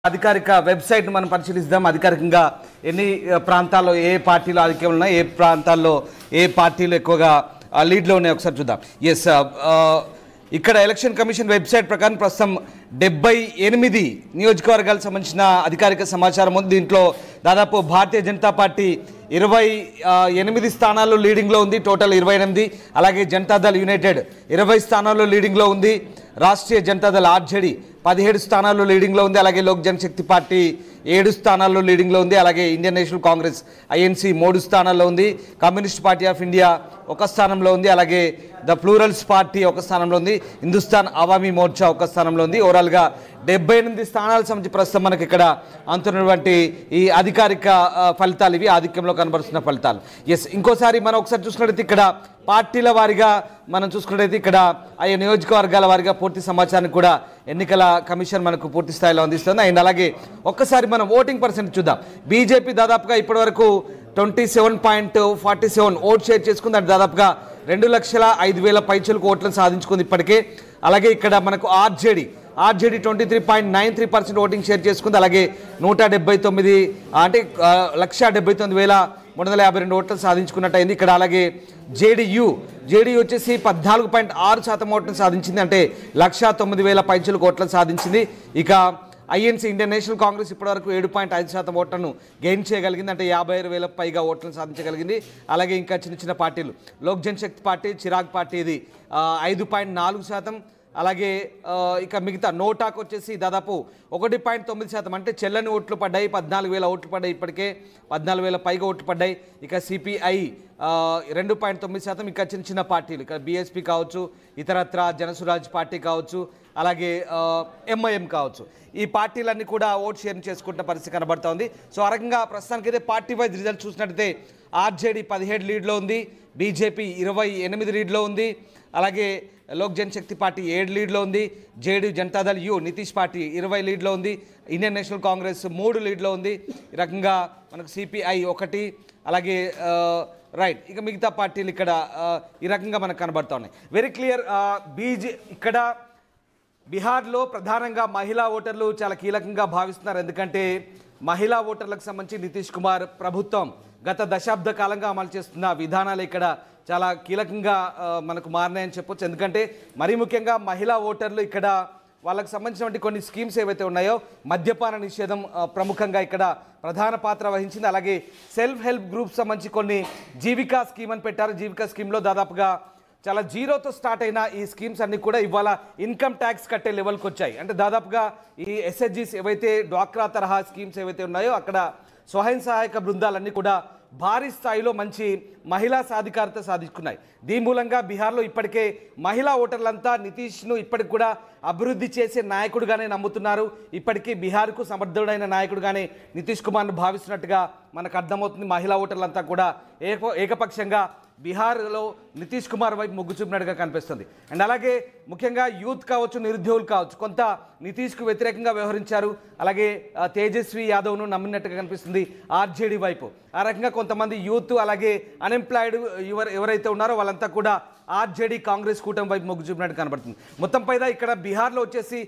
అధికారిక వెబ్సైట్ మనం పరిశీలిద్దాం. అధికారికంగా ఎన్ని ప్రాంతాల్లో ఏ పార్టీలు ఆధిక్యంలో ఉన్నాయి, ఏ ప్రాంతాల్లో ఏ పార్టీలు ఎక్కువగా లీడ్లో ఉన్నాయి ఒకసారి చూద్దాం. ఎస్, ఇక్కడ ఎలక్షన్ కమిషన్ వెబ్సైట్ ప్రకారం ప్రస్తుతం 78 నియోజకవర్గాలకు సంబంధించిన అధికారిక సమాచారం ఉంది. దీంట్లో దాదాపు భారతీయ జనతా పార్టీ 28 స్థానాల్లో లీడింగ్లో ఉంది, టోటల్ 28. అలాగే జనతాదళ్ యునైటెడ్ 20 స్థానాల్లో లీడింగ్లో ఉంది. రాష్ట్రీయ జనతాదళ్ ఆర్జేడీ 17 స్థానాల్లో లీడింగ్లో ఉంది. అలాగే లోక్ జనశక్తి పార్టీ 7 స్థానాల్లో లీడింగ్లో ఉంది. అలాగే ఇండియన్ నేషనల్ కాంగ్రెస్ ఐఎన్సీ 3 స్థానాల్లో ఉంది. కమ్యూనిస్ట్ పార్టీ ఆఫ్ ఇండియా 1 స్థానంలో ఉంది. అలాగే ద ప్లూరల్స్ పార్టీ 1 స్థానంలో ఉంది. హిందుస్థాన్ అవామీ మోర్చా 1 స్థానంలో ఉంది. ఓవరాల్గా 78 స్థానాల సంబంధించి ప్రస్తుతం మనకి ఇక్కడ అందుతున్నటువంటి ఈ అధికారిక ఫలితాలు ఇవి, ఆధిక్యంలో కనబడుతున్న ఫలితాలు. ఎస్, ఇంకోసారి మనం ఒకసారి చూసుకున్నట్టయితే ఇక్కడ పార్టీల వారిగా మనం చూసుకున్నట్టయితే ఇక్కడ ఆయా నియోజకవర్గాల వారిగా పూర్తి సమాచారాన్ని కూడా ఎన్నికల కమిషన్ మనకు పూర్తి స్థాయిలో అందిస్తుంది. అండ్ అలాగే ఒక్కసారి మనం ఓటింగ్ పర్సెంట్ చూద్దాం. బీజేపీ దాదాపుగా ఇప్పటివరకు 27.47 ఓట్ షేర్ చేసుకుంది. అంటే దాదాపుగా 2,05,000 పైచలకు ఓట్లను సాధించుకుంది ఇప్పటికే. అలాగే ఇక్కడ మనకు ఆర్జేడీ 23.93% ఓటింగ్ షేర్ చేసుకుంది. అలాగే 179 అంటే 1,79,352 ఓట్లను సాధించుకున్నట్టయింది ఇక్కడ. అలాగే జేడీయూ వచ్చేసి 14.6% ఓట్లను సాధించింది. అంటే 109,000 పైచలకు ఓట్లను సాధించింది. ఇక ఐఎన్సీ ఇండియన్ నేషనల్ కాంగ్రెస్ ఇప్పటివరకు 7.5% ఓట్లను గెయిన్ చేయగలిగింది. అంటే 56,000 పైగా ఓట్లను సాధించగలిగింది. అలాగే ఇంకా చిన్న పార్టీలు లోక్ జనశక్తి పార్టీ, చిరాగ్ పార్టీ ఇది 5.4%. అలాగే ఇక మిగతా నోటాకు వచ్చేసి దాదాపు 1.9%, అంటే చెల్లని ఓట్లు పడ్డాయి. 14,000 ఓట్లు పడ్డాయి ఇప్పటికే, 14,000 పైగా ఓట్లు పడ్డాయి. ఇక సిపిఐ 2.9%. ఇక చిన్న పార్టీలు ఇక బీఎస్పీ కావచ్చు, ఇతరత్ర జనసురాజ్ పార్టీ కావచ్చు, అలాగే ఎంఐఎం కావచ్చు, ఈ పార్టీలన్నీ కూడా ఓట్ షేర్ చేసుకుంటున్న పరిస్థితి కనబడుతూ ఉంది. సో ఆ రకంగా ప్రస్తుతానికైతే పార్టీ వైజ్ రిజల్ట్ చూసినట్టయితే ఆర్జేడీ 17 లీడ్లో ఉంది, బీజేపీ 28 లీడ్లో ఉంది. అలాగే లోక్ జనశక్తి పార్టీ 7 లీడ్లో ఉంది, జేడీ జనతాదళ్ నితీష్ పార్టీ 20 లీడ్లో ఉంది, ఇండియన్ నేషనల్ కాంగ్రెస్ 3 లీడ్లో ఉంది. ఈ రకంగా మనకు సిపిఐ 1, అలాగే రైట్ ఇక మిగతా పార్టీలు ఇక్కడ ఈ రకంగా మనకు కనబడుతూ ఉన్నాయి. Very clear. ఇక్కడ బీహార్లో ప్రధానంగా మహిళా ఓటర్లు చాలా కీలకంగా భావిస్తున్నారు. ఎందుకంటే మహిళా ఓటర్లకు సంబంధించి నితీష్ కుమార్ ప్రభుత్వం గత దశాబ్ద కాలంగా అమలు చేస్తున్న విధానాలు ఇక్కడ చాలా కీలకంగా మనకు మారినాయని చెప్పొచ్చు. ఎందుకంటే మరీ ముఖ్యంగా మహిళా ఓటర్లు ఇక్కడ వాళ్ళకు సంబంధించినటువంటి కొన్ని స్కీమ్స్ ఏవైతే ఉన్నాయో మద్యపాన నిషేధం ప్రముఖంగా ఇక్కడ ప్రధాన పాత్ర వహించింది. అలాగే సెల్ఫ్ హెల్ప్ గ్రూప్స్ సంబంధించి కొన్ని జీవికా స్కీమ్ అని పెట్టారు. జీవికా స్కీమ్లో దాదాపుగా చాలా జీరోతో స్టార్ట్ అయిన ఈ స్కీమ్స్ అన్నీ కూడా ఇవాళ ఇన్కమ్ ట్యాక్స్ కట్టే లెవెల్కి వచ్చాయి. అంటే దాదాపుగా ఈ ఎస్హెచ్జీస్ ఏవైతే డ్వాక్రా తరహా స్కీమ్స్ ఏవైతే ఉన్నాయో అక్కడ స్వయం సహాయక బృందాలన్నీ కూడా భారీ స్థాయిలో మంచి మహిళా సాధికారత సాధించుకున్నాయి. దీని మూలంగా బీహార్లో ఇప్పటికే మహిళా ఓటర్లంతా నితీష్ను ఇప్పటికి కూడా అభివృద్ధి చేసే నాయకుడుగానే నమ్ముతున్నారు. ఇప్పటికీ బీహార్కు సమర్థుడైన నాయకుడుగానే నితీష్ కుమార్ను భావిస్తున్నట్టుగా మనకు అర్థమవుతుంది. మహిళా ఓటర్లంతా కూడా ఏకపక్షంగా బీహార్లో నితీష్ కుమార్ వైపు మొగ్గు చూపినట్టుగా కనిపిస్తుంది. అండ్ అలాగే ముఖ్యంగా యూత్ కావచ్చు, నిరుద్యోగులు కావచ్చు, కొంత నితీష్కు వ్యతిరేకంగా వ్యవహరించారు. అలాగే తేజస్వి యాదవ్ను నమ్మినట్టుగా కనిపిస్తుంది ఆర్జేడీ వైపు. ఆ రకంగా కొంతమంది యూత్ అలాగే అన్ఎంప్లాయిడ్ ఎవరైతే ఉన్నారో వాళ్ళంతా కూడా ఆర్జేడీ కాంగ్రెస్ కూటమి వైపు మొగ్గు చూపినట్టు కనబడుతుంది. మొత్తం పైన ఇక్కడ బీహార్లో వచ్చేసి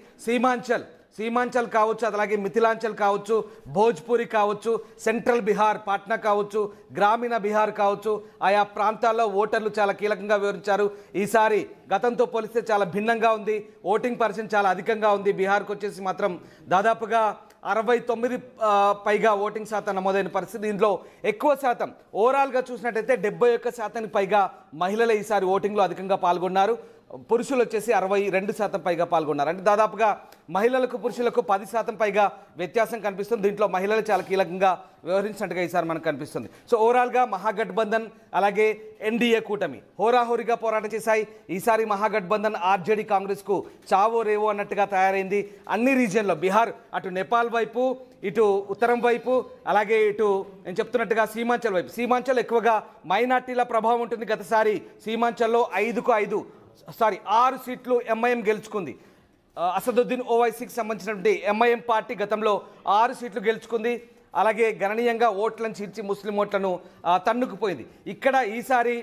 సీమాంచల్ కావచ్చు, అలాగే మిథిలాంచల్ కావచ్చు, భోజ్పురి కావచ్చు, సెంట్రల్ బీహార్ పాట్నా కావచ్చు, గ్రామీణ బీహార్ కావచ్చు, ఆయా ప్రాంతాల్లో ఓటర్లు చాలా కీలకంగా వివరించారు. ఈసారి గతంతో పోలిస్తే చాలా భిన్నంగా ఉంది. ఓటింగ్ పర్సెంట్ చాలా అధికంగా ఉంది. బీహార్కి వచ్చేసి మాత్రం దాదాపుగా 69 పైగా ఓటింగ్ శాతం నమోదైన పరిస్థితి. దీంట్లో ఎక్కువ శాతం ఓవరాల్గా చూసినట్టయితే 71% పైగా మహిళలు ఈసారి ఓటింగ్లో అధికంగా పాల్గొన్నారు. పురుషులు వచ్చేసి 62% పైగా పాల్గొన్నారు. అంటే దాదాపుగా మహిళలకు పురుషులకు 10% పైగా వ్యత్యాసం కనిపిస్తుంది. దీంట్లో మహిళలు చాలా కీలకంగా వ్యవహరించినట్టుగా ఈసారి మనకు కనిపిస్తుంది. సో ఓవరాల్గా మహాగఠబంధన్ అలాగే ఎన్డీఏ కూటమి హోరాహోరీగా పోరాటం చేశాయి. ఈసారి మహాగఠబంధన్ ఆర్జేడీ కాంగ్రెస్కు చావో రేవో అన్నట్టుగా తయారైంది. అన్ని రీజియన్లో బీహార్ అటు నేపాల్ వైపు, ఇటు ఉత్తరం వైపు, అలాగే ఇటు నేను చెప్తున్నట్టుగా సీమాంచల్ వైపు. సీమాంచల్ ఎక్కువగా మైనార్టీల ప్రభావం ఉంటుంది. గతసారి సీమాంచల్లో 6 సీట్లు ఎంఐఎం గెలుచుకుంది. అసదుద్దీన్ ఓవైసీకి సంబంధించినటువంటి ఎంఐఎం పార్టీ గతంలో 6 సీట్లు గెలుచుకుంది. అలాగే గణనీయంగా ఓట్లను చీల్చి ముస్లిం ఓట్లను తన్నుకుపోయింది. ఇక్కడ ఈసారి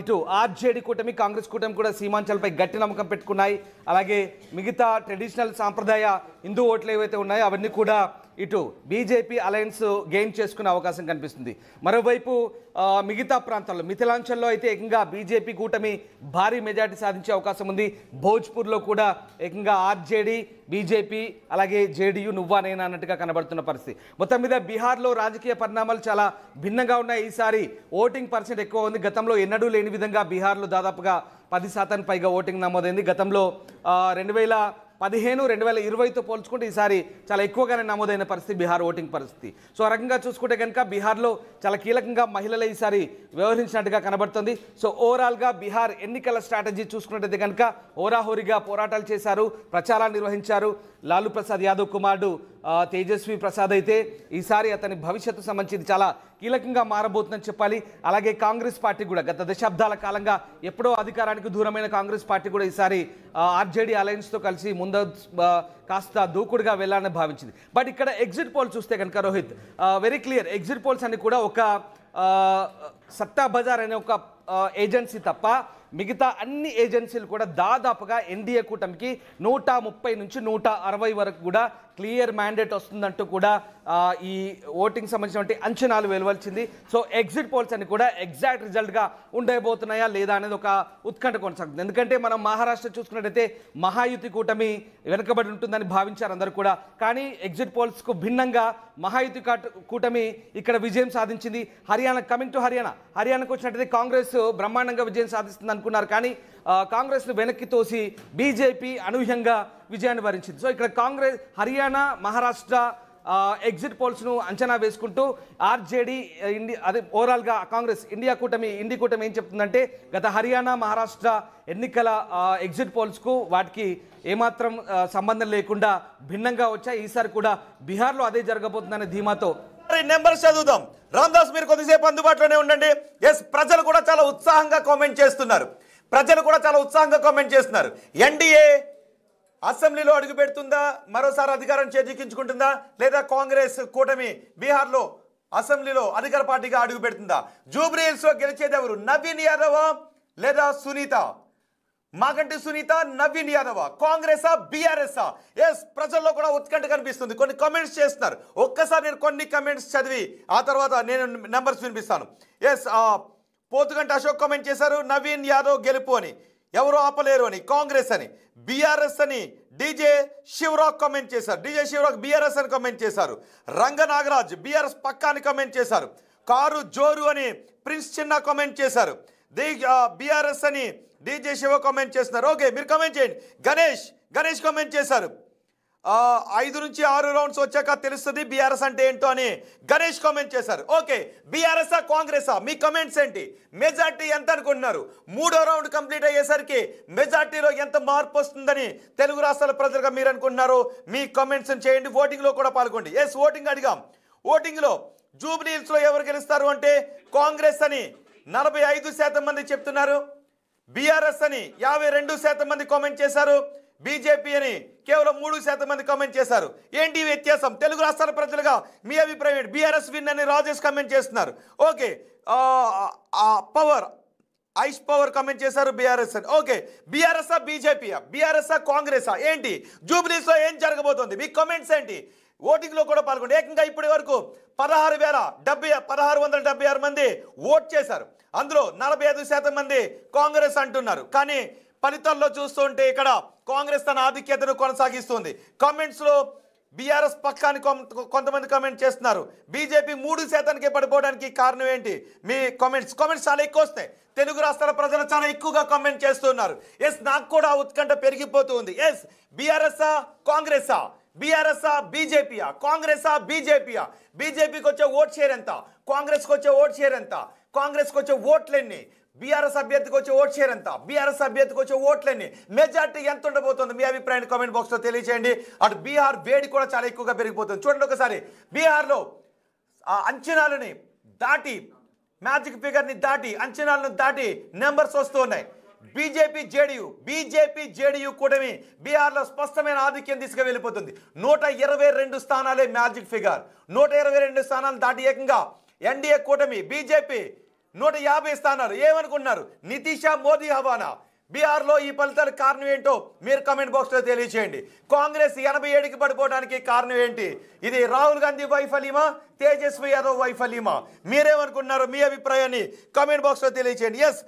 ఇటు ఆర్జేడీ కూటమి కాంగ్రెస్ కూటమి కూడా సీమాంచల్పై గట్టి నమ్మకం పెట్టుకున్నాయి. అలాగే మిగతా ట్రెడిషనల్ సాంప్రదాయ హిందూ ఓట్లు ఏవైతే ఉన్నాయో అవన్నీ కూడా ఇటు బీజేపీ అలయన్స్ గెయిన్ చేసుకునే అవకాశం కనిపిస్తుంది. మరోవైపు మిగతా ప్రాంతాల్లో మిథిలాంచల్లో అయితే ఏకంగా బీజేపీ కూటమి భారీ మెజార్టీ సాధించే అవకాశం ఉంది. భోజ్పూర్లో కూడా ఏకంగా ఆర్జేడీ బీజేపీ అలాగే జేడీయూ నువ్వా నేనా అన్నట్టుగా కనబడుతున్న పరిస్థితి. మొత్తం మీద బీహార్లో రాజకీయ పరిణామాలు చాలా భిన్నంగా ఉన్నాయి. ఈసారి ఓటింగ్ పర్సెంట్ ఎక్కువ ఉంది. గతంలో ఎన్నడూ లేని విధంగా బీహార్లో దాదాపుగా 10% పైగా ఓటింగ్ నమోదైంది. గతంలో 2015, 2020తో పోల్చుకుంటే ఈసారి చాలా ఎక్కువగానే నమోదైన పరిస్థితి బీహార్ ఓటింగ్ పరిస్థితి. సో ఆ రకంగా చూసుకుంటే కనుక బీహార్లో చాలా కీలకంగా మహిళలు ఈసారి వ్యవహరించినట్టుగా కనబడుతుంది. సో ఓవరాల్గా బీహార్ ఎన్నికల స్ట్రాటజీ చూసుకున్నట్టయితే కనుక హోరాహోరీగా పోరాటాలు చేశారు, ప్రచారాలు నిర్వహించారు. లాలూ ప్రసాద్ యాదవ్ కుమారుడు తేజస్వి ప్రసాద్ అయితే ఈసారి అతని భవిష్యత్తు సంబంధించి చాలా కీలకంగా మారబోతుందని చెప్పాలి. అలాగే కాంగ్రెస్ పార్టీ కూడా గత దశాబ్దాల కాలంగా ఎప్పుడో అధికారానికి దూరమైన కాంగ్రెస్ పార్టీ కూడా ఈసారి ఆర్జేడీ అలయన్స్తో కలిసి ముందు కాస్త దూకుడుగా వెళ్ళాలని భావించింది. బట్ ఇక్కడ ఎగ్జిట్ పోల్ చూస్తే కనుక Rohit very clear. Exit polls అన్ని కూడా ఒక సత్తా బజార్ అనే ఒక ఏజెన్సీ తప్ప మిగతా అన్ని ఏజెన్సీలు కూడా దాదాపుగా ఎన్డీఏ కూటమికి 130 నుంచి 160 వరకు కూడా క్లియర్ మ్యాండేట్ వస్తుందంటూ కూడా ఈ ఓటింగ్ సంబంధించినటువంటి అంచనాలు వెలువల్చింది. సో ఎగ్జిట్ పోల్స్ అని కూడా ఎగ్జాక్ట్ రిజల్ట్గా ఉండబోతున్నాయా లేదా అనేది ఒక ఉత్కంఠ కొనసాగుతుంది. ఎందుకంటే మనం మహారాష్ట్ర చూసుకున్నట్టయితే మహాయుతి కూటమి వెనుకబడి ఉంటుందని భావించారు అందరూ కూడా. కానీ ఎగ్జిట్ పోల్స్కు భిన్నంగా మహాయుతి కూటమి ఇక్కడ విజయం సాధించింది. హర్యానా, కమింగ్ టు హర్యానాకు వచ్చినట్టయితే కాంగ్రెస్ బ్రహ్మాండంగా విజయం సాధిస్తుంది అనుకున్నారు. కానీ కాంగ్రెస్ను వెనక్కి తోసి బీజేపీ అనూహ్యంగా విజయాన్ని వరించింది. సో ఇక్కడ కాంగ్రెస్, హర్యానా, మహారాష్ట్ర ఎగ్జిట్ పోల్స్ను అంచనా వేసుకుంటూ ఆర్జేడీ అదే ఓవరాల్గా కాంగ్రెస్ ఇండి కూటమి ఏం చెప్తుందంటే గత హర్యానా, మహారాష్ట్ర ఎన్నికల ఎగ్జిట్ పోల్స్కు వాటికి ఏమాత్రం సంబంధం లేకుండా భిన్నంగా వచ్చాయి. ఈసారి కూడా బీహార్లో అదే జరగబోతుందనే ధీమాతో నెంబర్స్ చదువుదాం. రామ్దాస్ మీరు కొద్దిసేపు అందుబాటులోనే ఉండండి. ఎస్, ప్రజలు కూడా చాలా ఉత్సాహంగా కామెంట్ చేస్తున్నారు. ఎన్డీఏ అసెంబ్లీలో అడుగు పెడుతుందా, మరోసారి అధికారం చేజిక్కించుకుంటుందా, లేదా కాంగ్రెస్ కూటమి బీహార్లో అసెంబ్లీలో అధికార పార్టీగా అడుగు పెడుతుందా? జూబ్లీ హిల్స్ లో గెలిచేది ఎవరు? నవీన్ యాదవ్ లేదా సునీత? మాగంటి సునీత, నవీన్ యాదవ్, కాంగ్రెసా బీఆర్ఎస్? ఎస్, ప్రజల్లో కూడా ఉత్కంఠ కనిపిస్తుంది. కొన్ని కామెంట్స్ చేస్తున్నారు. ఒక్కసారి నేను కొన్ని కామెంట్స్ చదివి ఆ తర్వాత నేను నెంబర్స్ వినిపిస్తాను. ఎస్, పోతుగంటి అశోక్ కామెంట్ చేశారు నవీన్ యాదవ్ గెలుపు అని, ఎవరు ఆపలేరు అని, కాంగ్రెస్ అని. బీఆర్ఎస్ అని డీజే శివరాక్ కామెంట్ చేశారు. డీజే శివరాక్ బీఆర్ఎస్ అని కామెంట్ చేశారు. రంగనాగరాజ్ బీఆర్ఎస్ పక్కా అని కామెంట్ చేశారు. కారు జోరు అని ప్రిన్స్ చిన్న కామెంట్ చేశారు. బీఆర్ఎస్ అని డీజే శివ కామెంట్ చేస్తున్నారు. ఓకే, మీరు కామెంట్ చేయండి. గణేష్ కామెంట్ చేశారు. 5 నుంచి 6 రౌండ్స్ వచ్చాక తెలుస్తుంది బీఆర్ఎస్ అంటే ఏంటో అని గణేష్ కామెంట్ చేశారు. ఓకే, బీఆర్ఎస్ఆ కాంగ్రెసా? మీ కామెంట్స్ ఏంటి? మెజార్టీ ఎంత అనుకుంటున్నారు? 3వ రౌండ్ కంప్లీట్ అయ్యేసరికి మెజార్టీలో ఎంత మార్పు వస్తుందని తెలుగు రాష్ట్రాల ప్రజలుగా మీరు అనుకుంటున్నారు? మీ కామెంట్స్ చేయండి. ఓటింగ్లో కూడా పాల్గొండి. ఎస్, ఓటింగ్ అడిగాం. ఓటింగ్లో జూబ్లీ హిల్స్లో ఎవరు గెలుస్తారు అంటే కాంగ్రెస్ అని 45% మంది చెప్తున్నారు. బీఆర్ఎస్ అని 52% మంది కామెంట్ చేశారు. బీజేపీ అని కేవలం 3% మంది కామెంట్ చేశారు. ఏంటి వ్యత్యాసం? తెలుగు రాష్ట్రాల ప్రజలుగా మీ అభిప్రాయం? బీఆర్ఎస్ విన్ అని రాజేష్ కామెంట్ చేస్తున్నారు. ఓకే, ఐష్ పవర్ కామెంట్ చేశారు బీఆర్ఎస్ అని. ఓకే, బీఆర్ఎస్ బీజేపీ, బీఆర్ఎస్ కాంగ్రెసా? ఏంటి జూబ్లీస్లో ఏం జరగబోతోంది? మీ కామెంట్స్ ఏంటి? ఓటింగ్లో కూడా పాల్గొండి. ఏకంగా ఇప్పటి వరకు 16,676 మంది ఓట్ చేశారు. అందులో 45% మంది కాంగ్రెస్ అంటున్నారు. కానీ ఫలితాల్లో చూస్తుంటే ఇక్కడ కాంగ్రెస్ తన ఆధిక్యతను కొనసాగిస్తుంది. కామెంట్స్లో బీఆర్ఎస్ పక్కాని కొంతమంది కామెంట్ చేస్తున్నారు. బీజేపీ 3%కే పడిపోవడానికి కారణం ఏంటి? మీ కామెంట్స్ చాలా ఎక్కువ వస్తాయి. తెలుగు రాష్ట్రాల ప్రజలు చాలా ఎక్కువగా కామెంట్ చేస్తున్నారు. ఎస్, నాకు కూడా ఉత్కంఠ పెరిగిపోతుంది. ఎస్, బీఆర్ఎస్ఆ కాంగ్రెసా? బీఆర్ఎస్ఆ బీజేపీయా? కాంగ్రెసా బీజేపీయా? బీజేపీకి వచ్చే ఓట్ షేర్ ఎంత? కాంగ్రెస్కి వచ్చే ఓట్ షేర్ ఎంత? కాంగ్రెస్కి వచ్చే ఓట్లెన్ని? బీఆర్ఎస్ అభ్యర్థికి వచ్చే ఓట్ షేర్ ఎంత? బీఆర్ఎస్ అభ్యర్థికి వచ్చే ఓట్లన్నీ? మెజార్టీ ఎంత ఉండబోతుంది? మీ అభిప్రాయాన్ని కామెంట్ బాక్స్లో తెలియజేయండి. అటు బీహార్ వేడి కూడా చాలా ఎక్కువగా పెరిగిపోతుంది. చూడండి ఒకసారి, బీహార్లో అంచనాలని దాటి, మ్యాజిక్ ఫిగర్ని దాటి, అంచనాలను దాటి నెంబర్స్ వస్తూ ఉన్నాయి. బీజేపీ జేడీయూ కూటమి బీహార్లో స్పష్టమైన ఆధిక్యం తీసుకువెళ్ళిపోతుంది. 122 స్థానాలే మ్యాజిక్ ఫిగర్. 122 స్థానాలు దాటి ఏకంగా ఎన్డీఏ కూటమి బీజేపీ 150 స్థానాలు. ఏమనుకున్నారు? నితీషా మోదీ హవానా? బీహార్లో ఈ ఫలితాలకు కారణం ఏంటో మీరు కమెంట్ బాక్స్లో తెలియచేయండి. కాంగ్రెస్ 87కి పడిపోవడానికి కారణం ఏంటి? ఇది రాహుల్ గాంధీ వైఫల్యమా, తేజస్వి యాదవ్ వైఫల్యమా? మీరేమనుకున్నారు? మీ అభిప్రాయాన్ని కమెంట్ బాక్స్లో తెలియచేయండి. ఎస్,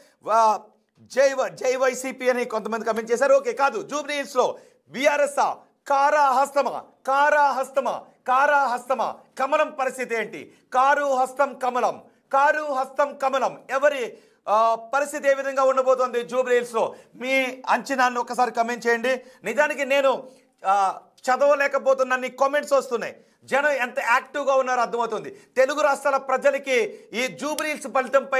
జై వైసీపీ అని కొంతమంది కమెంట్ చేశారు. ఓకే, కాదు, జూబ్లీ హిల్స్లో బీఆర్ఎస్ కారాహస్తమా, కారాహస్తమా, కారాహస్తమా, కమలం పరిస్థితి ఏంటి? కారు హస్తం కమలం, కారు హస్తం కమలం, ఎవరి పరిస్థితి ఏ విధంగా ఉండబోతోంది జూబ్లీ హిల్స్లో? మీ అంచనాన్ని ఒకసారి కమెంట్ చేయండి. నిజానికి నేను చదవలేకపోతున్నాను, కామెంట్స్ వస్తున్నాయి. జనం ఎంత యాక్టివ్గా ఉన్నారో అర్థమవుతుంది. తెలుగు రాష్ట్రాల ప్రజలకి ఈ జూబ్లీ హిల్స్ ఫలితంపై